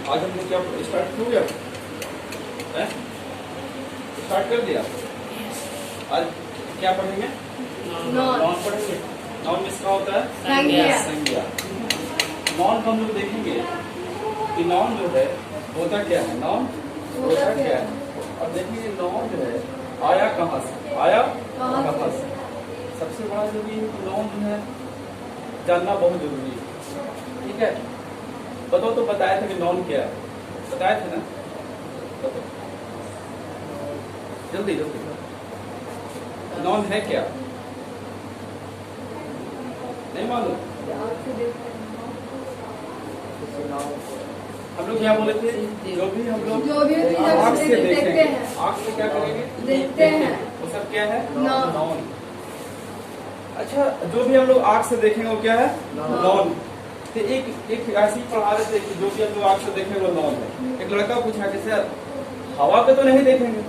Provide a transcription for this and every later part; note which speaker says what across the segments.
Speaker 1: आज हमने क्या स्टार्ट हो गया, स्टार्ट कर दिया। आज क्या पढ़ेंगे? नॉन पढ़ेंगे। नॉन किसका होता है? संज्ञा। नॉन हम लोग देखेंगे कि नॉन जो है होता क्या है, नॉन होता क्या है। और देखिए नॉन जो है आया कहाँ से, आया कहाँ से। सबसे बड़ा जरूरी है कि नॉन जो है जानना बहुत जरूरी है, ठीक है। बताओ तो बताया था कि नॉन क्या है, बताए थे ना, बताओ जल्दी जल्दी। नॉन है क्या, नहीं मालूम? हम लोग क्या बोले थे, जो भी हम लोग आँख से देखेंगे, आँख से क्या करेंगे,
Speaker 2: देखते हैं,
Speaker 1: वो सब क्या है,
Speaker 2: नॉन।
Speaker 1: अच्छा, जो भी हम लोग आँख से देखेंगे वो क्या है, नॉन। तो एक ऐसी पढ़ा रहे थे कि जो भी हम लोग आँख से देखेंगे वो नॉन है। एक लड़का पूछा कि सर हवा पे तो नहीं देखेंगे,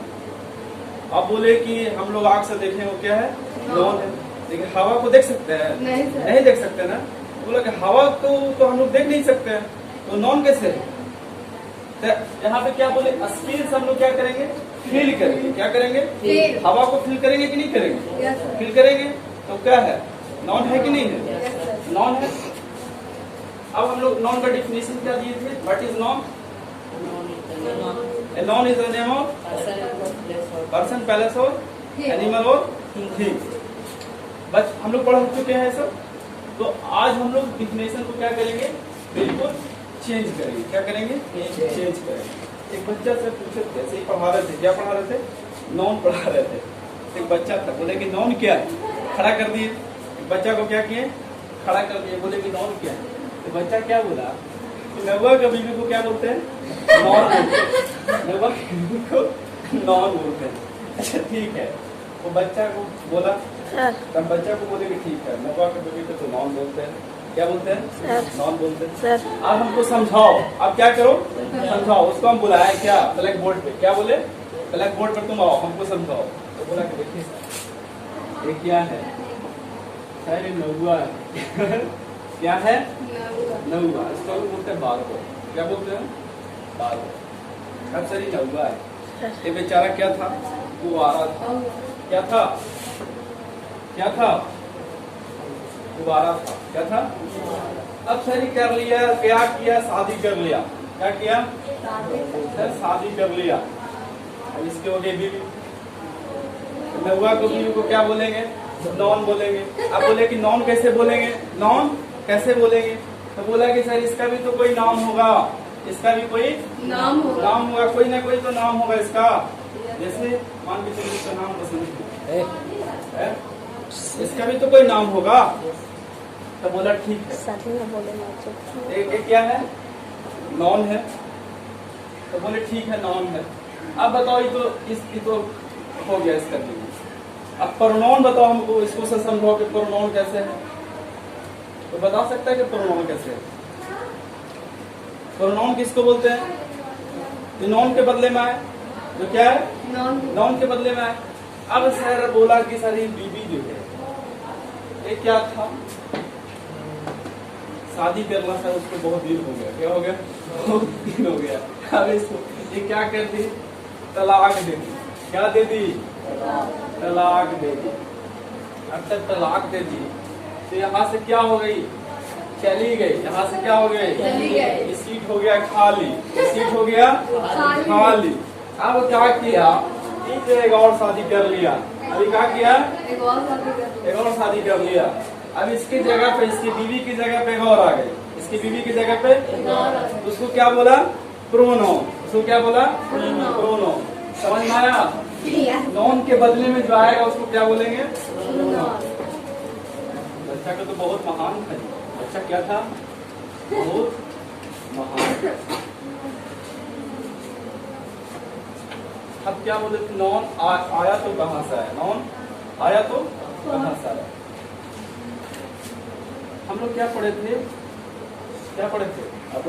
Speaker 1: आप बोले कि हम लोग आँख से देखेंगे वो क्या है, नॉन है। लेकिन हवा को देख सकते हैं? नहीं देख सकते ना। बोला कि हवा तो हम लोग देख नहीं सकते हैं, तो नॉन कैसे है? तो यहाँ पे क्या बोले, स्पेस हम लोग क्या करेंगे, फील करेंगे। क्या करेंगे, हवा को फील करेंगे कि नहीं करेंगे, फील करेंगे। तो क्या है, नॉन है कि नहीं है, नॉन है। अब हम लोग नॉन का डिफिनेशन क्या दिए थे, what is non? Non is the name of person, palace और एनिमल और थिंग। बस हम लोग पढ़ चुके हैं सब। तो आज हम लोग डिफिनेशन को क्या करेंगे, बिल्कुल चेंज करेंगे। क्या करेंगे, चेंज करेंगे। एक बच्चा से पूछे थे, ऐसे ही पढ़ा रहे थे, क्या पढ़ा रहे थे, नॉन पढ़ा रहे थे। एक बच्चा था, बोले कि नॉन क्या है, खड़ा कर दिए। बच्चा को क्या किए, खड़ा कर दिए, बोले कि नॉन क्या है। तो बच्चा क्या बोला, नौवा के बीवी को क्या बोलते हैं, नॉन बोलते हैं। नौवा के बीवी को नॉन बोलते हैं। अच्छा ठीक है, वो बच्चा को बोला, तब बच्चा को बोले कि ठीक है, नौवा के बीवी को तो नॉन बोलते हैं। क्या बोलते हैं, नॉन बोलते हैं। अब हमको समझाओ, अब क्या करो, समझाओ। उसको हम बुलाया क्या, ब्लैक बोर्ड पे, क्या बोले, ब्लैक बोर्ड पर तुम आओ, हमको समझाओ। तो बोला कि देखिए सर ये क्या है, सर ये नौवा है। क्या है, नौवा। इसको भी बोलते हैं बारह। क्या बोलते हैं, बारह। अब सर ये नौवा है, ये बेचारा क्या था, कुंवारा था। क्या था, क्या था, कुंवारा था। क्या था, अब सर ये कर लिया, क्या किया, शादी कर लिया। क्या किया, सर शादी कर लिया। अब इसके हो गई बीवी, नौवा को बीवी को क्या बोलेंगे, नॉन बोलेंगे। अब बोले कि नॉन कैसे बोलेंगे, नॉन कैसे बोलेंगे। तो बोला कि सर इसका भी तो कोई नाम होगा, इसका भी कोई नाम होगा, कोई ना कोई तो नाम होगा इसका। जैसे मान के चलिए इसका नाम पसंद है, इसका भी तो कोई नाम होगा। तो बोला ठीक है, एक क्या है, नॉन है। तो बोले ठीक है, नॉन है। अब बताओ ये तो हो गया इसका भी। अब प्रोनाउन बताओ हमको, इसको से समझाओ कि प्रोनाउन कैसे है। तो बता सकता है कि प्रोनाउन कैसे है। प्रोनाउन किसको बोलते हैं, तो नॉन के बदले में आए, जो क्या है, नॉन के बदले में आए। अब सर बोला कि सर ये बीबी जो है ये क्या था, शादी करना था उसको बहुत दिन हो गया। क्या हो गया, बहुत दिन हो गया। अब इसको ये क्या कर दी, तलाक दे दी। क्या दे दी, तलाक दे दी। अब तक तलाक दे दी तो यहाँ से क्या हो गई, चली गई। यहाँ से क्या हो गई, ये सीट हो गया खाली, ये सीट हो गया खाली। अब क्या किया, एक और शादी कर लिया। अभी क्या किया, एक और शादी कर लिया। अब इसकी जगह पे, इसकी बीवी की जगह पे एक और आ गई, इसकी बीवी की जगह पे उसको क्या बोला, प्रोनाउन। उसको क्या बोला, प्रोनाउन। समझ में आया, नॉन के बदले में जो आएगा उसको क्या बोलेंगे, बच्चा का तो बहुत महान था। बच्चा क्या था, बहुत महान। अब क्या बोले, नॉन आया तो कहाँ से आया, नॉन आया तो कहाँ से आया। हम लोग क्या पढ़े थे, क्या पढ़े थे, अब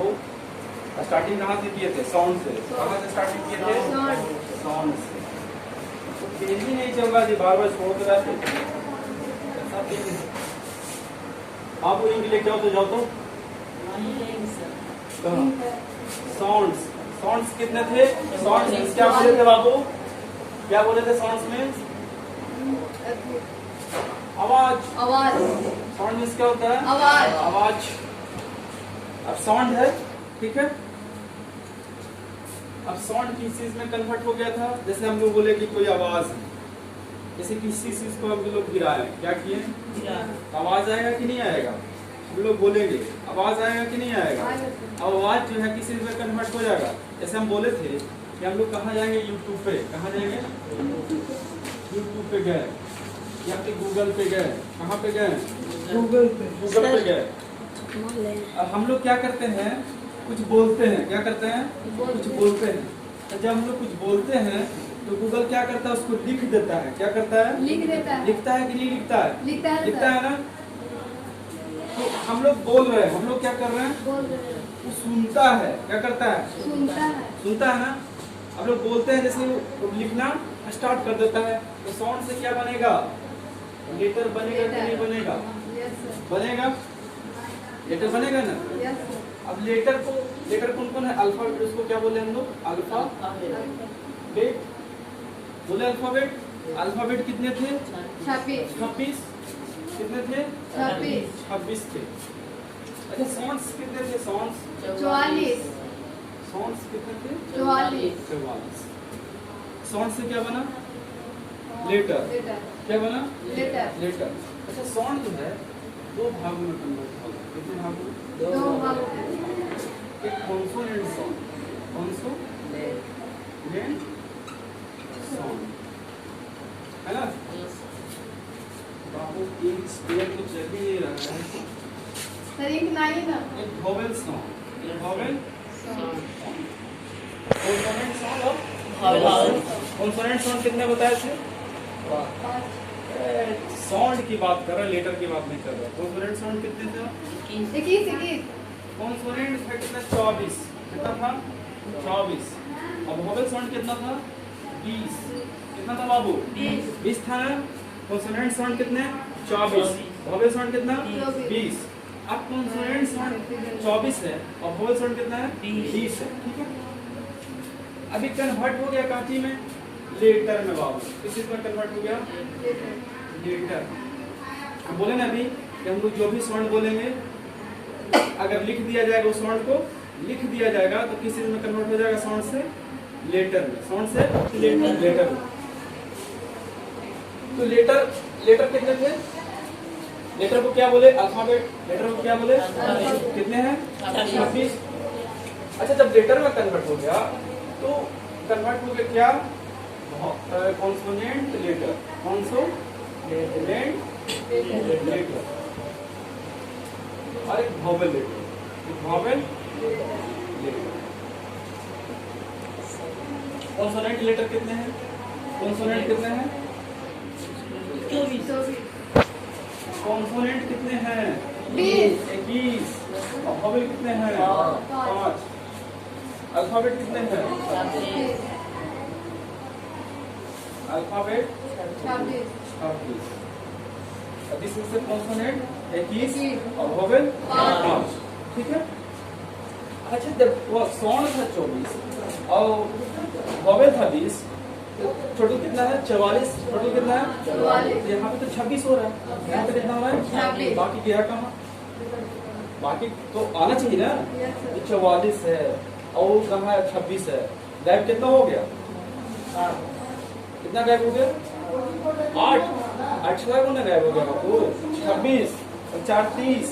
Speaker 1: स्टार्टिंग कहाँ से किए थे, साउंड से। कहाँ से स्टार्टिंग किए थे, साउंड से। तो पेज ही नहीं चल रहा जी, बार बार छोड़ते रहते। आप वो इंग्लिश लेके जाओ तो जाओ तो साउंड्स। साउंड्स कितने थे? साउंड्स मीन्स क्या बोले थे बाबू? क्या बोले थे साउंड्स मीन्स? आवाज।
Speaker 2: आवाज।
Speaker 1: साउंड मीन्स क्या होता है?
Speaker 2: आवाज।
Speaker 1: आवाज। अब साउंड है, ठीक है। अब साउंड किस चीज में कन्वर्ट हो गया था? जैसे हम लोग बोले कि कोई आवाज है, जैसे किसी चीज को हम लोग गिराए, क्या किए? आवाज आएगा कि नहीं आएगा? हम लोग बोलेंगे आवाज आएगा कि नहीं आएगा? अब आवाज जो है किसी चीज में कन्वर्ट हो जाएगा। जैसे हम बोले थे कि हम लोग कहाँ जाएंगे? यूट्यूब पे। कहाँ जाएंगे? यूट्यूब पे गए या फिर गूगल पे गए। कहाँ पे गए? गूगल पे गए। अब हम लोग क्या करते हैं? कुछ बोलते हैं। क्या करते हैं? कुछ बोलते हैं। तो जब हम लोग कुछ बोलते हैं तो गूगल क्या करता है? उसको लिख देता है। क्या करता है?
Speaker 2: लिख देता है।
Speaker 1: लिखता है कि नहीं लिखता है?
Speaker 2: लिखता है
Speaker 1: ना। तो हम लोग बोल रहे हैं, हम लोग क्या कर रहे हैं?
Speaker 2: बोल रहे हैं।
Speaker 1: वो सुनता है। क्या करता है? सुनता है ना। हम लोग बोलते हैं, जैसे वो लिखना स्टार्ट कर देता है, तो साउंड से क्या बनेगा? लेटर बनेगा कि नहीं बनेगा? बनेगा। लेटर बनेगा ना। अब लेटर कौन कौन है? अल्फाबेट। उसको क्या बोले हम लोग? अल्फाबेट। बोले अल्फाबेट। अल्फाबेट कितने थे? 26। कितने थे? 26 थे। अच्छा, साउंड्स कितने थे? साउंड्स
Speaker 2: 44।
Speaker 1: साउंड्स कितने थे?
Speaker 2: 44।
Speaker 1: साउंड से क्या बना? लेटर। क्या बना? लेटर। अच्छा, साउंड जो है दो भागों में कन्वर्ट होगा। कितने भागों में?
Speaker 2: 2 भागों में।
Speaker 1: एक कॉन्सोनेंट साउंड, कॉन्सोनेंट साउंड, है ना? बाबू एक स्पेयर तो चल ही रहा है।
Speaker 2: सर एक नहीं ना।
Speaker 1: एक वोवेल साउंड, एक वोवेल साउंड, कॉन्सोनेंट साउंड और कॉन्सोनेंट साउंड कितने बताए थे? साउंड की बात कर रहा है, लेटर की बात नहीं कर रहा। कॉन्सोनेंट साउंड कितने थे?
Speaker 2: 21।
Speaker 1: कॉन्सोनेंट था कितना? 24। कितना था? 24। अब वोवेल साउंड कितना था? 20। कितना था बाबू? 20 था ना। कॉन्सोनेंट साउंड कितने? 24। वोवेल साउंड कितना? 20। अब कॉन्सोनेंट साउंड 24 है और वोवेल साउंड कितना है? 20 है, ठीक है। अभी कन्वर्ट हो गया काफी में लेटर में बाबू। किस चीज में कन्वर्ट हो गया? लेटर। हम बोले ना अभी कि हम लोग जो भी साउंड बोलेंगे, अगर लिख दिया जाएगा उस साउंड को, लिख दिया जाएगा तो किस चीज में कन्वर्ट हो जाएगा? साउंड से लेटर में। साउंड से लेटर में। तो लेटर कितने थे? लेटर को क्या बोले? अल्फाबेट। लेटर को क्या बोले? कितने हैं? 26। अच्छा, जब लेटर में कन्वर्ट हो गया तो कन्वर्ट हो गया क्या? Consonant letter. कॉन्सोनेंट लेटर और एक वोवेल लेटर। एक वोवेल लेटर। कॉन्सोनेंट लेटर कितने हैं? कॉन्सोनेंट कितने हैं?
Speaker 2: 24।
Speaker 1: कॉन्सोनेंट कितने हैं? 21। और वोवेल कितने हैं? 5। अल्फाबेट कितने हैं? अल्फाबेट 26। दिस इज कॉन्सोनेंट 21 और वोवेल 5, ठीक है। अच्छा, जब वो साउंड था 24 और वोवेल था 20, टोटल कितना है? 44। टोटल कितना है? 44। यहाँ पे तो 26 हो रहा है, यहाँ पे कितना हो रहा है? 26। बाकी गया कहाँ? बाकी तो आना चाहिए ना। ये 44 है और कहाँ है? 26 है। गायब कितना हो गया? कितना गायब हो गया? 8। 18 गुना गायब हो गया आपको। 26 और 4 30।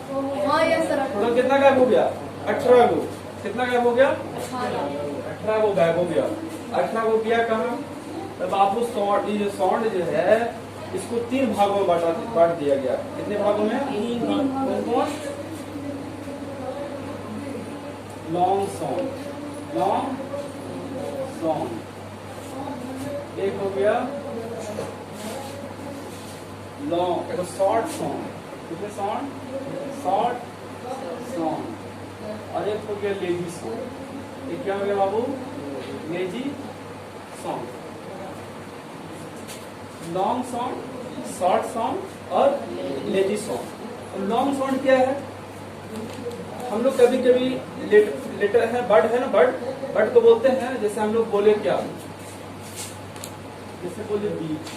Speaker 1: टोटल कितना गायब हो गया? 18 गो। कितना गायब हो गया? 18 गो गायब हो गया। 18 गो गया कहाँ? तब आपको साउंड जो है इसको 3 भागों में बांट दिया गया। कितने भागों में? 3 भाग। लॉन्ग साउंड, लॉन्ग साउंड एक हो गया। लॉन्ग एक शॉर्ट सॉन्ग। कितने साउंड? Short song. और एक हो गया लेजी सॉन्ग। ये क्या हो गया बाबू? Lazy song. Long song, short song और लेजी सॉन्ग। लॉन्ग सॉन्ग क्या है? हम लोग कभी कभी लेटर है बर्ड है ना, बर्ड, बर्ड को बोलते हैं जैसे हम लोग बोले क्या, जैसे बोले बीच,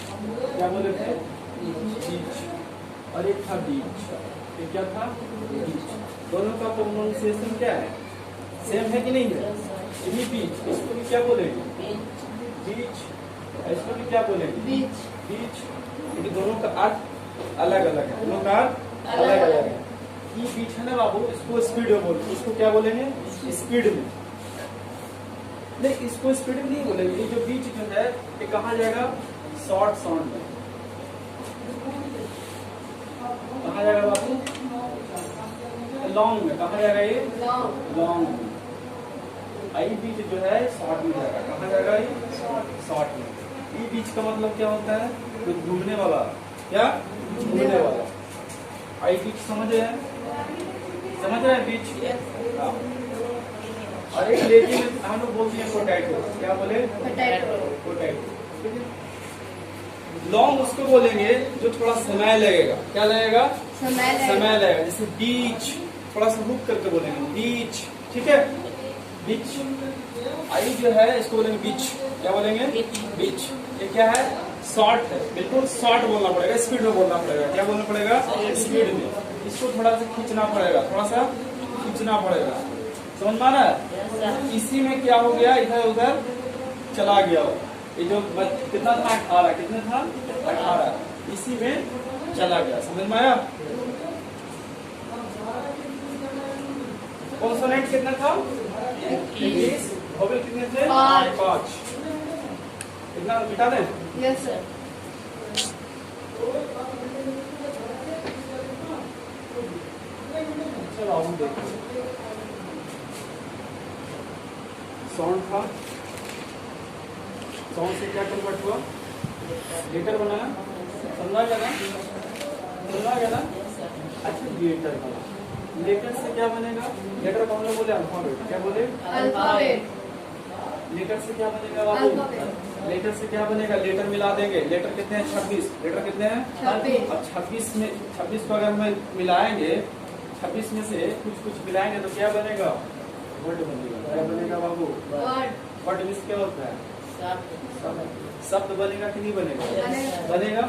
Speaker 1: क्या बोले थे बीच, और एक था बीच, ये क्या था बीच। दोनों का प्रोनाउंसिएशन क्या है, सेम है कि नहीं है। ये भी बीच, इसको भी क्या बोलेंगे बीच, इसको भी क्या बोलेंगे
Speaker 2: बीच,
Speaker 1: बीच, क्योंकि दोनों का अर्थ अलग अलग है, दोनों का अर्थ अलग अलग है। ये बीच है ना बाबू, इसको स्पीड में बोलते, इसको क्या बोलेंगे स्पीड में, नहीं इसको स्पीड में नहीं बोलेंगे। ये जो बीच जो है ये कहाँ जाएगा, शॉर्ट साउंड में, कहाँ जाएगा बाबू, लॉन्ग में, कहाँ जाएगा ये लॉन्ग में। आई बीच जो है शॉर्ट में जाएगा, कहाँ जाएगा ये शॉर्ट में। ई बीच का मतलब क्या होता है, तो घूमने वाला, क्या घूमने वाला। आई बीच समझ रहे हैं, समझ रहे हैं बीच। हाँ। और एक लेडी में हम लोग बोलते हैं पोटैटो, क्या बोले पोटैटो। लॉन्ग उसको बोलेंगे जो थोड़ा समय लगेगा, क्या लगेगा समय लगेगा। जैसे बीच थोड़ा सा रुक करके बोलेंगे बीच, ठीक है बीच। आई जो है इसको बोलेंगे बीच, क्या बोलेंगे बीच। ये क्या है शॉर्ट है, बिल्कुल शॉर्ट बोलना पड़ेगा, स्पीड में बोलना पड़ेगा, क्या बोलना पड़ेगा स्पीड में। इसको थोड़ा सा खींचना पड़ेगा, थोड़ा सा खींचना पड़ेगा, समझ में आ रहा है। इसी में क्या हो गया, इधर उधर चला गया हो। ये जो कितना था 18, कितना था 18, इसी में चला गया, समझ में आया। कॉन्सोनेंट कितना था 21, वोवेल कितने थे 5। इतना मिटा दें।
Speaker 2: Yes sir.
Speaker 1: चलो आओ देखो, साउंड था, साउंड से क्या कन्वर्ट हुआ, लेटर बनाना, समझा गया ना, समझा गया ना। अच्छा लेटर बना, लेटर से क्या बनेगा, लेटर को हम लोग बोले अल्फाबेट, क्या बोले
Speaker 2: अल्फाबेट।
Speaker 1: लेटर से क्या बनेगा बाबू, लेटर से क्या बनेगा, लेटर मिला देंगे। लेटर कितने हैं 26, लेटर कितने हैं
Speaker 2: 26।
Speaker 1: अब 26 में 26 को अगर हम मिलाएंगे, 26 में से कुछ कुछ मिलाएंगे तो क्या बनेगा वर्ड बनेगा, क्या बनेगा बाबू वर्ड मीन्स क्या होता है शब्द बनेगा कि नहीं बनेगा बनेगा।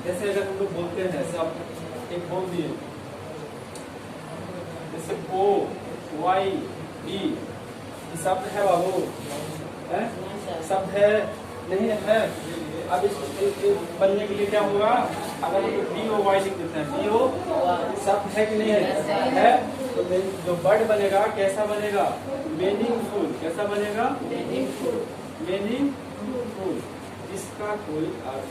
Speaker 1: जैसे अगर हम लोग बोलते हैं शब्द, एक बोल दिए जैसे ओ वाई ई, शब्द है बाबू, है शब्द है नहीं है। अब इस बनने के लिए क्या होगा, अगर हम डी ओ वाई लिख देते हैं, डी ओ शब्द है कि नहीं है, तो जो वर्ड बनेगा कैसा बनेगा मीनिंगफुल, कैसा बनेगा मीनिंगफुल। इसका कोई अर्थ,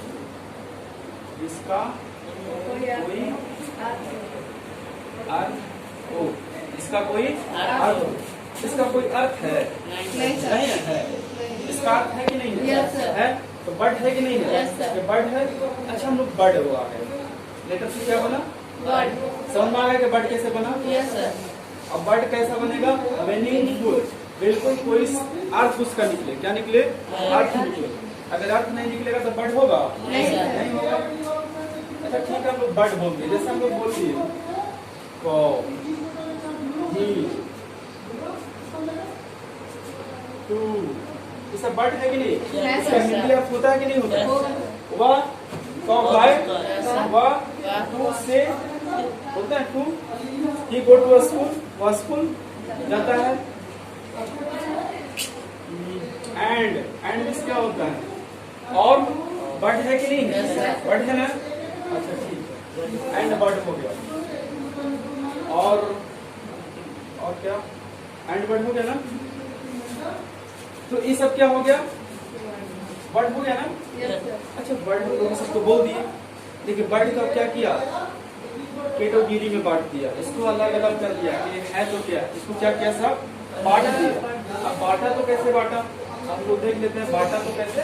Speaker 1: इसका कोई अर्थ हो, इसका कोई अर्थ हो, इसका कोई अर्थ है नहीं है, इसका अर्थ है कि नहीं है, तो बर्ड है कि नहीं है, ये बर्ड है। अच्छा हम लोग बर्ड हुआ है, लेटर से क्या बना समझ में आ गया कि बर्ड कैसे बना। अब बर्ड कैसा बनेगा मीनिंगफुल, बिल्कुल कोई अर्थ उसका निकले, क्या निकले अर्थ निकले। अगर अर्थ नहीं निकलेगा तो बर्ड होगा नहीं होगा। अच्छा ठीक है हम लोग बर्ड बोलेंगे, जैसे हम लोग बोल दिए कौ ही टू, ये सब बर्ड है कि नहीं, इसका हिंदी अर्थ होता है कि नहीं होता है। वह कौ गाय, वह टू से होता है to, he go to school, वह स्कूल जाता है। एंड मीन्स क्या होता है और, बर्ड है कि नहीं है, बर्ड है ना। अच्छा ठीक है एंड बर्ड हो गया, और क्या एंड बर्ड हो गया ना। तो ये सब क्या हो गया बर्ड हो गया ना। अच्छा बर्ड हम लोग सबको बोल दिए, देखिए बर्ड का क्या किया कैटेगरी में बांट दिया, इसको अलग अलग कर दिया कि है तो क्या, इसको क्या किया सब बांट दिया। अब बांटा तो कैसे बांटा हम लोग देख लेते हैं, बांटा तो कैसे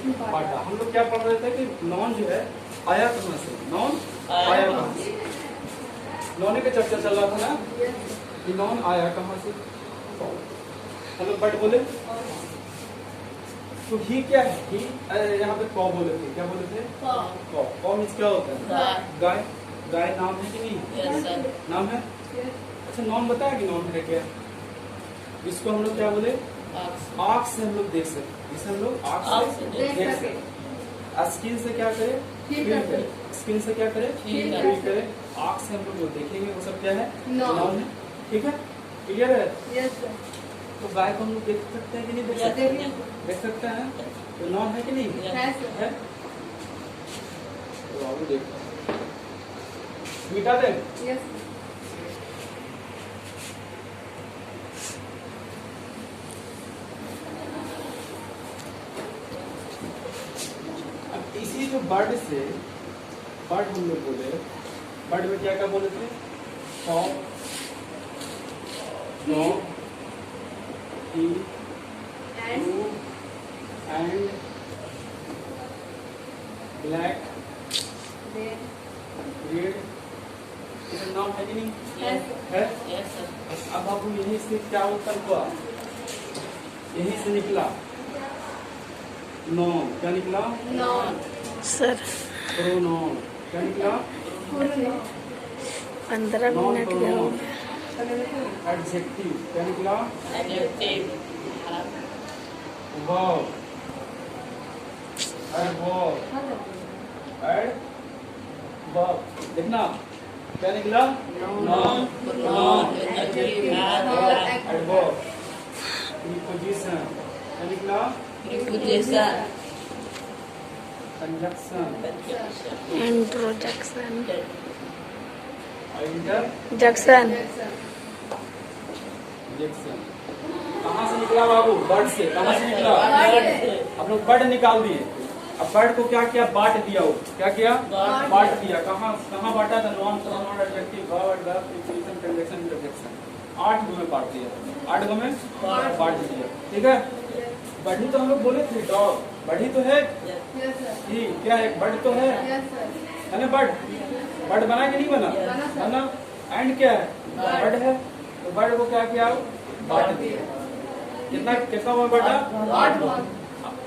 Speaker 1: बांटा। हम लोग क्या पढ़ रहे थे कि नॉन जो है आया कहाँ से, नॉन आया कहाँ से, नॉन का चर्चा चल रहा था ना कि नॉन आया कहाँ से। हम लोग बर्ड बोले तो ही क्या है, ही यहाँ पे कौ बोले थे, क्या बोले थे कौ मीन्स क्या होता है गाय, गाय नाम है कि नहीं नाम है। अच्छा नॉन बताया कि नॉन है क्या, इसको हम लोग क्या बोले, आँख से हम लोग देख सकते, इसे हम लोग आँख से देख सकते। स्किन से क्या करें, फील करें। स्किन से क्या करें, फील करें। आँख से हम लोग जो देखेंगे वो सब क्या है, नाउन है। ठीक है, क्लियर है।
Speaker 2: Yes sir.
Speaker 1: तो गाय को हम लोग देख सकते हैं कि नहीं देख सकते, देख सकते हैं। तो नाउन है कि नहीं है। तो आगे देखो, मिटा दे।
Speaker 2: यस।
Speaker 1: अब इसी जो बर्ड से, बर्ड हम लोग बोले, बर्ड में क्या क्या बोले थे, डॉग, एंड ब्लैक, रेड, इसका नाम है कि नहीं है। अब बाबू यही से क्या उत्तर हुआ, यही से निकला नॉन। क्या निकला,
Speaker 2: नॉन
Speaker 3: सर
Speaker 1: प्रोनाउन। क्या निकला,
Speaker 3: 15 मिनट गया हो
Speaker 1: एडजेक्टिव। क्या निकला, वर्ब, एडवर्ब। देखना क्या निकला, नाउन, एडवर्ब, प्रीपोजिशन। क्या निकला, कंजक्शन,
Speaker 3: इंट्रोडक्शन
Speaker 1: इंटरजेक्शन।
Speaker 3: जक्शन
Speaker 1: कहाँ से निकला बाबू, बर्ड से। कहाँ से निकला, हम लोग बर्ड निकाल दिए। अब बर्ड को क्या किया, बांट दिया। वो क्या किया, बांट दिया। कहाँ कहाँ बांटा था, non, pronoun, adjective, verb, adverb, preposition, conjunction, interjection. 8 गो में बांट दिया, 8 गो में बांट दिया। ठीक है। बढ़ी तो हम लोग बोले थे, डॉग, बढ़ी तो है,
Speaker 2: यस सर।
Speaker 1: ये क्या है, बर्ड तो है
Speaker 2: यस सर।
Speaker 1: ना। बर्ड, बर्ड बना कि नहीं बना, बना। एंड क्या है, बर्ड है। तो बर्ड को क्या किया, बांट दिया। कितना कितना हुआ बेटा, 8 गो।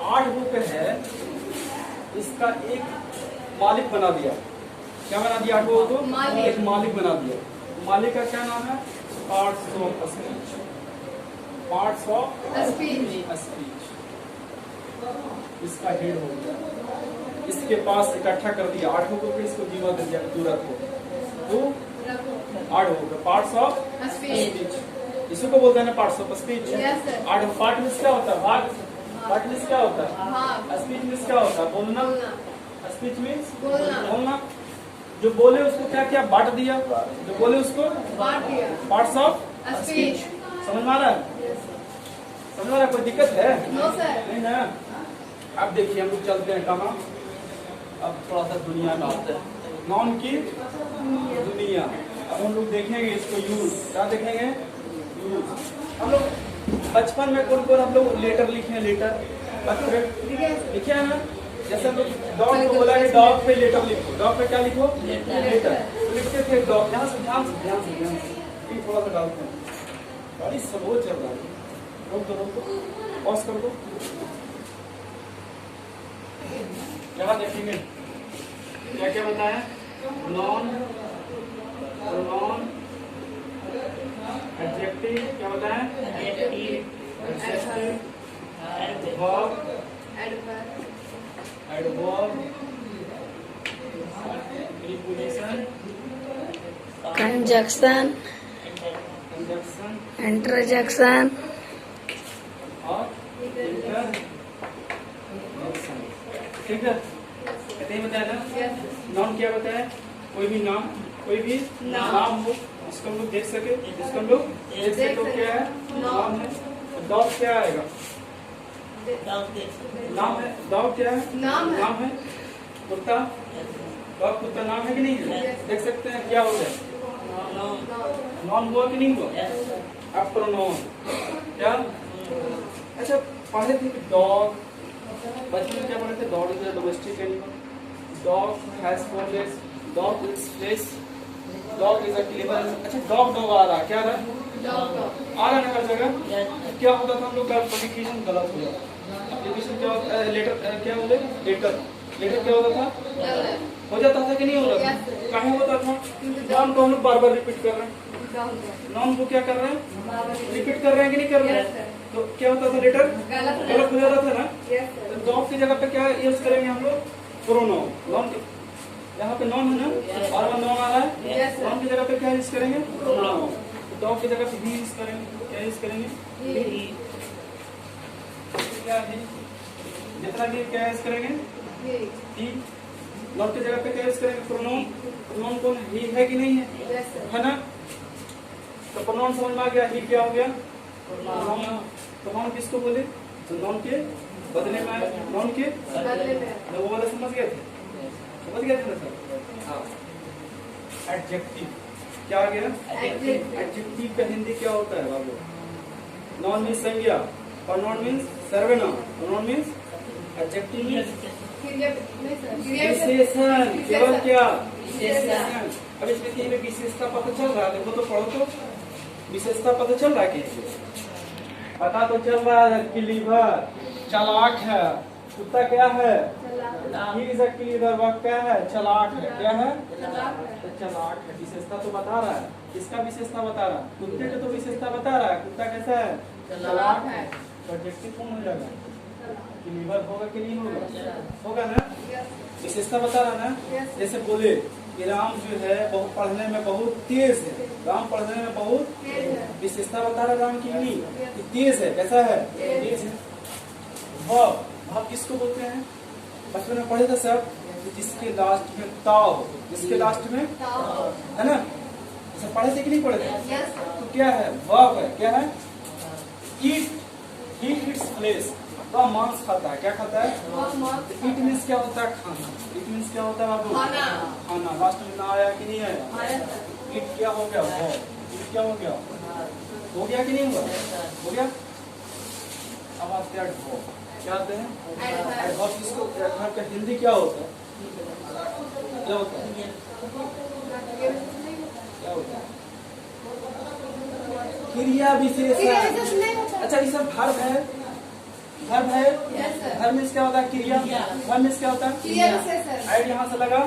Speaker 1: 8 गो पे है, इसका एक मालिक बना दिया। क्या बना दिया, 8 गो को
Speaker 2: मालिक।
Speaker 1: एक मालिक बना दिया। मालिक का क्या नाम है, parts of speech. Parts of
Speaker 2: speech.
Speaker 1: Speech, इसका हेड हो गया। इसके पास इकट्ठा कर दिया 8 गो को, इसको जीवा दे दिया, तू रखो, तू 8 गो पार्ट्स ऑफ
Speaker 2: स्पीच।
Speaker 1: इसी को बोलते हैं ना, parts of speech.
Speaker 2: Yes sir.
Speaker 1: 8 part means क्या होता है, भाग। पार्ट मीन्स क्या होता है,
Speaker 2: हाँ।
Speaker 1: स्पीच मीन्स क्या होता है, बोलना।
Speaker 2: बोलना।
Speaker 1: स्पीच मीन्स
Speaker 2: बोलना।
Speaker 1: बोलना। जो बोले उसको क्या किया, बांट दिया। जो बोले उसको
Speaker 2: बांट दिया।
Speaker 1: Parts of
Speaker 2: speech.
Speaker 1: समझ में आ रहा है, समझ में आ रहा है, कोई दिक्कत है
Speaker 2: नो सर।
Speaker 1: नहीं ना। अब देखिए हम लोग चलते हैं कहाँ, अब थोड़ा सा दुनिया में आते हैं, नॉन की दुनिया। अब हम लोग देखेंगे इसको यूज, क्या देखेंगे, यूज। हम लोग बचपन में कौन कौन हम लोग लेटर लिखे हैं, लेटर, पत्र लिखे हैं ना। जैसे हम लोग डॉग को बोला कि डॉग पे लेटर लिखो, डॉग पे क्या लिखो, लेटर। तो लिखते थे डॉग। ध्यान से ध्यान से ध्यान से ध्यान से, ये थोड़ा सा डालते हैं, बड़ी सबो चल रहा है। रोक दो, पॉज कर दो। यहाँ देखेंगे क्या क्या बताया, नॉन, प्रोनाउन, एडजेक्टिव, क्या बताया, verb, adverb, preposition,
Speaker 3: conjunction
Speaker 1: conjunction
Speaker 3: interjection
Speaker 1: और इंटरजेक्शन। ठीक है, कहते ही बताया ना। नाम क्या बताया, कोई भी नाम, कोई भी नाम हो जिसको हम लोग देख सके, जिसको हम लोग देख सके, तो क्या है, नाम है। डॉग क्या आएगा, नाम है। डॉग क्या है,
Speaker 2: नाम है।
Speaker 1: नाम है। कुत्ता, डॉग कुत्ता नाम है कि नहीं है, देख सकते हैं क्या हो गया, नॉन हुआ कि नहीं हुआ। अब प्रोनाउन क्या, अच्छा पढ़े थे कि डॉग, बचपन में क्या पढ़े थे, dog is a domestic animal, dog has 4 legs, dog is face, dog is a clever. अच्छा डॉग डॉग आ रहा, क्या आ रहा है, आ रहा है हर जगह। क्या होता था हम लोग का एप्लीकेशन गलत हो जाता, एप्लीकेशन क्या होता है, लेटर क्या बोले, लेटर, लेटर क्या होता था, हो जाता था कि नहीं होता था, कहीं होता था। नाम को हम लोग बार बार रिपीट कर रहे हैं, नॉन को क्या कर रहे हैं, रिपीट कर रहे हैं कि नहीं कर रहे हैं। तो क्या होता था, लेटर गलत हो जाता था ना। तो डॉग की जगह पे क्या यूज करेंगे हम लोग, प्रोनाउन। नॉन यहाँ पे नॉन है ना, और नॉन आ रहा है, नॉन की जगह पे क्या यूज करेंगे, प्रोनाउन। डॉग की जगह पे ही यूज करेंगे, क्या यूज करेंगे, क्या है, जितना भी क्या यूज करेंगे, ही। नॉन की जगह पे क्या यूज करेंगे, प्रोनाउन। प्रोनाउन कौन है, ही है कि नहीं है ना। तो प्रोनाउन समझ में आ गया, ही क्या हो गया, प्रोनाउन किसको बोले, तो नॉन के बदले में, नॉन के वो वाला समझ गए थे, समझ गए थे ना सर। हाँ, एडजेक्टिव क्या आ गया, एडजेक्टिव का हिंदी क्या होता है बाबू, नॉन मीन्स संज्ञा, प्रोनाउन मीन्स सर्वनाम, प्रोनाउन मीन्स, एडजेक्टिव मीन्स विशेषण, केवल क्या, विशेषण। अब इसमें कहीं में विशेषता पता चल रहा है, देखो तो पढ़ो तो, विशेषता पता चल रहा है कहीं, पता तो चल रहा है कि लीवर चालाक है, कुत्ता क्या है, ही इज अ क्लीवर, वह क्या है, चालाक है, क्या है, तो चालाक है, विशेषता तो बता रहा है, किसका विशेषता बता रहा है, कुत्ते का तो विशेषता बता रहा है, कुत्ता कैसा है, चालाक है। प्रोजेक्टिव कौन हो जाएगा, क्लीवर होगा कि नहीं होगा, होगा ना, विशेषता बता रहा ना। जैसे बोले कि राम जो है बहुत पढ़ने में बहुत तेज है, राम पढ़ने में बहुत, विशेषता बता रहा राम की नहीं, कि तेज है, कैसा है, तेज है। भाव किसको बोलते हैं, बचपन में पढ़े थे सब, जिसके लास्ट में ताव हो, जिसके लास्ट में है ना, सब पढ़े थे कि नहीं पढ़े थे। तो क्या है, भाव है, क्या है, ईट, ही ईट्स फ्लेश, वह मांस खाता है, क्या खाता है, ईट मीन्स क्या होता है, खाना। ईट मीन्स क्या होता है बाबू, खाना। लास्ट में ना आया कि नहीं आया, ईट क्या हो गया, भाव, ईट क्या हो गया, हो गया कि नहीं हुआ, हो गया। अब आते हैं एडवर्ब, क्या आते हैं, एडवर्ब किसको, एडवर्ब का हिंदी क्या होता है, क्या होता है, क्या होता है, क्रिया विशेषण। अच्छा ये सब वर्ब है, वर्ब है, वर्ब मीन्स क्या होता है, क्रिया, वर्ब मीन्स क्या होता है, ऐड यहाँ से लगा,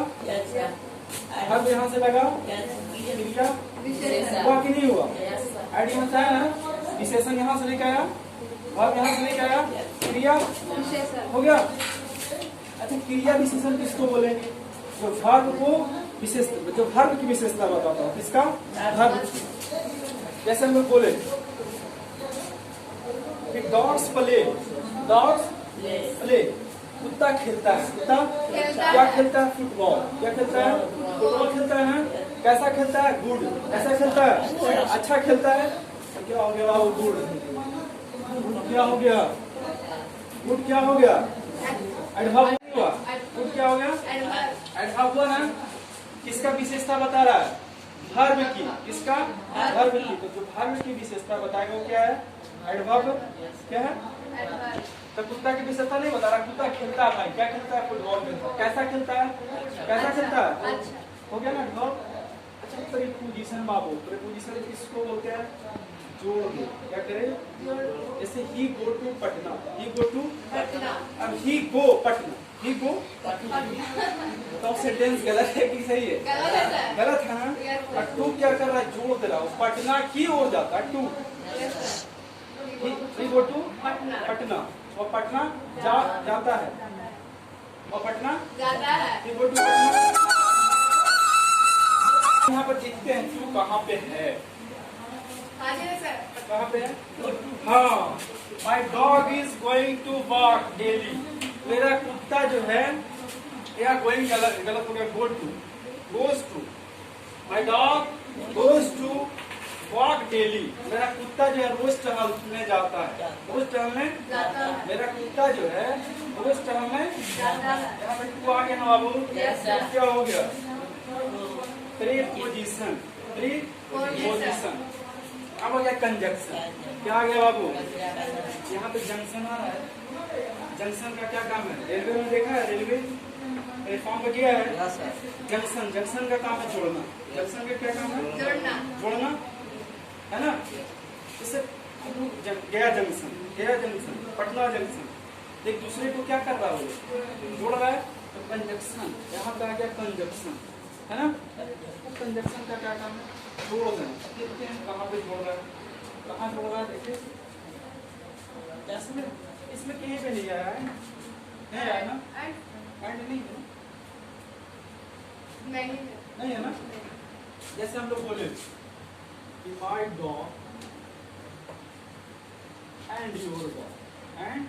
Speaker 1: वर्ब यहाँ से लगा, क्रिया हुआ कि नहीं हुआ, ऐड यहाँ से आया ना, विशेषण यहाँ से लेकर आया, वर्ब यहाँ से लेकर आया, क्रिया हो गया। अच्छा क्रिया विशेषण किसको बोलेंगे, जो वर्ब को विशेष, जो वर्ब की विशेषता बताता है, किसका, वर्ब। जैसे हम लोग बोले डॉग्स प्ले, डॉग्स प्ले, कुत्ता खेलता है, कुत्ता क्या खेलता है, फुटबॉल, क्या खेलता है, फुटबॉल खेलता है ना, कैसा खेलता है, गुड, कैसा खेलता है, अच्छा खेलता है। क्या हो गया बाबू, गुड, क्या हो गया, गुड क्या हो गया, एडवर्ब हुआ, गुड क्या हो गया, एडवर्ब हुआ ना, किसका विशेषता बता रहा है, वर्ब की, किसका, वर्ब की। तो जो वर्ब की विशेषता बताएगा वो क्या है, एडवर्ब, क्या है। तो कुत्ता की विशेषता नहीं बता रहा, कुत्ता खेलता है, क्या खेलता है, फुटबॉल खेलता है, कैसा खेलता है, कैसा खेलता है, हो गया ना एडवर्ब। अच्छा प्रीपोजिशन बाबू, प्रीपोजिशन किसको बोलते हैं, जोड़ दो, क्या करें, जैसे ही गो टू पटना, ही गो टू पटना, अब ही गो पटना, ही गो पटना, तो सेंटेंस गलत है कि सही है, गलत है ना। और टू क्या कर रहा है, जोड़ दे रहा है, पटना की ओर जाता है, to, he go to Patna, और पटना जाता है, और पटना जाता है, ही गो टू पटना। यहाँ पर देखते हैं टू कहाँ पे है, कहाँ पे है, हाँ, my dog is going to walk daily, मेरा कुत्ता जो है, यहाँ गोइंग गलत हो गया, go to, goes to, my dog goes to walk daily, मेरा कुत्ता जो है रोज टहलने जाता है, रोज टहलने जाता है, मेरा कुत्ता जो है रोज टहलने जाता है। यहाँ पे टू आ गया ना बाबू, क्या हो गया, प्रीपोजिशन, प्रीपोजिशन। अब हो गया कंजक्शन, क्या आ गया बाबू, यहाँ पे जंक्शन आ रहा है, जंक्शन का क्या काम है, रेलवे में देखा है, रेलवे प्लेटफॉर्म पे गया है, जंक्शन, जंक्शन का काम है जोड़ना, जंक्शन का क्या काम है, जोड़ना, जोड़ना है ना। जैसे गया जंक्शन, गया जंक्शन, पटना जंक्शन, एक दूसरे को क्या कर रहा है, जोड़ रहा है, तो कंजक्शन, यहाँ पे आ गया कंजक्शन, है ना। कंजक्शन का क्या काम है, जोड़ देना। देखते हैं कहाँ पे जोड़ रहा है, कहाँ जोड़ रहा है, देखिए इसमें कहीं पे नहीं आया है, नहीं आया ना, एंड नहीं है, नहीं है ना। जैसे हम लोग बोले कि my dog and your dog, and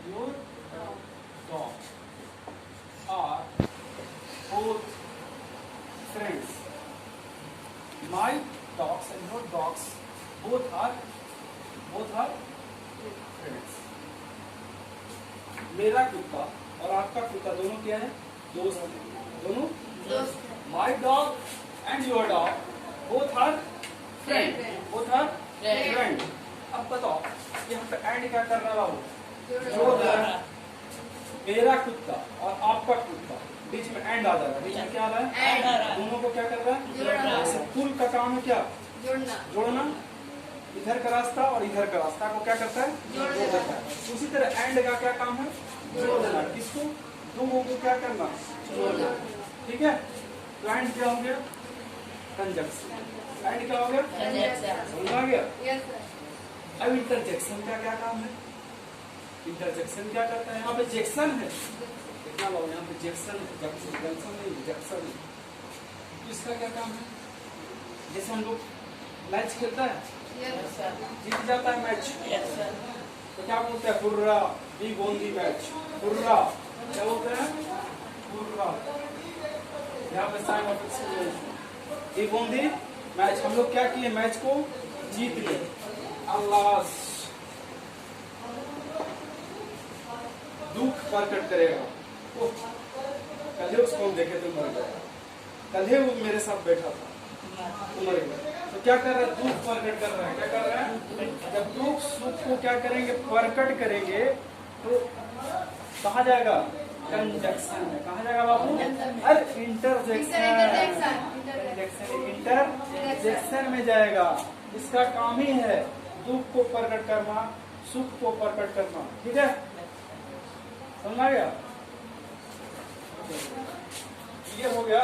Speaker 1: your dog are both friends. My dogs and your dogs both are friends. मेरा कुत्ता और आपका कुत्ता दोनों क्या है, दोस्त हैं, दोनों My dog and your dog both are friend. अब बताओ यहाँ पे एंड क्या कर रहा हूँ, जोड़ रहा है। मेरा कुत्ता और आपका कुत्ता बीच में एंड आ जाएगा, बीच में क्या आ रहा है, दोनों को क्या कर रहा है, फुल का काम है क्या, जोड़ना। इधर का रास्ता और इधर का रास्ता को क्या करता है, जोड़ देता है। उसी तरह एंड का क्या काम है, जोड़ देना। किसको, दोनों को क्या करना, जोड़ना। ठीक है, तो एंड क्या हो गया, कंजक्शन। एंड क्या हो गया, समझ आ गया। अब इंटरजेक्शन का क्या काम है, इंटरजेक्शन क्या करता है, यहाँ पे जेक्शन है, कितना लोग यहाँ पे जेक्शन है, जंक्शन नहीं, जेक्शन है। इसका क्या काम है, जैसे हम लोग मैच खेलता है, जीत जाता है मैच, तो क्या बोलते हैं, hurrah, we won the match, hurrah, क्या बोलते हैं, हुर्रा। यहाँ पे sign of exclamation, we won the match, हम लोग क्या किए, मैच को जीत लिए। अल्लाह दुख प्रकट करेगा। कल उसको हम देखे तो मर गया, कल वो मेरे साथ बैठा था, मर गया। तो क्या कर रहा है, दुख प्रकट कर रहा है, क्या कर रहा है, जब दुख सुख को क्या करेंगे, प्रकट करेंगे, तो कहाँ जाएगा, कंजक्शन में। कहाँ जाएगा बाबू, अरे इंटरजेक्शन में जाएगा। इसका काम ही है दुख को प्रकट करना, सुख को प्रकट करना। ठीक है, समझ आ गया, ये हो गया।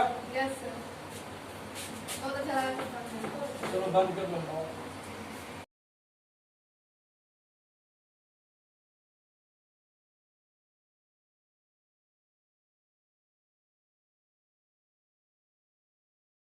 Speaker 1: चलो बंद कर लो।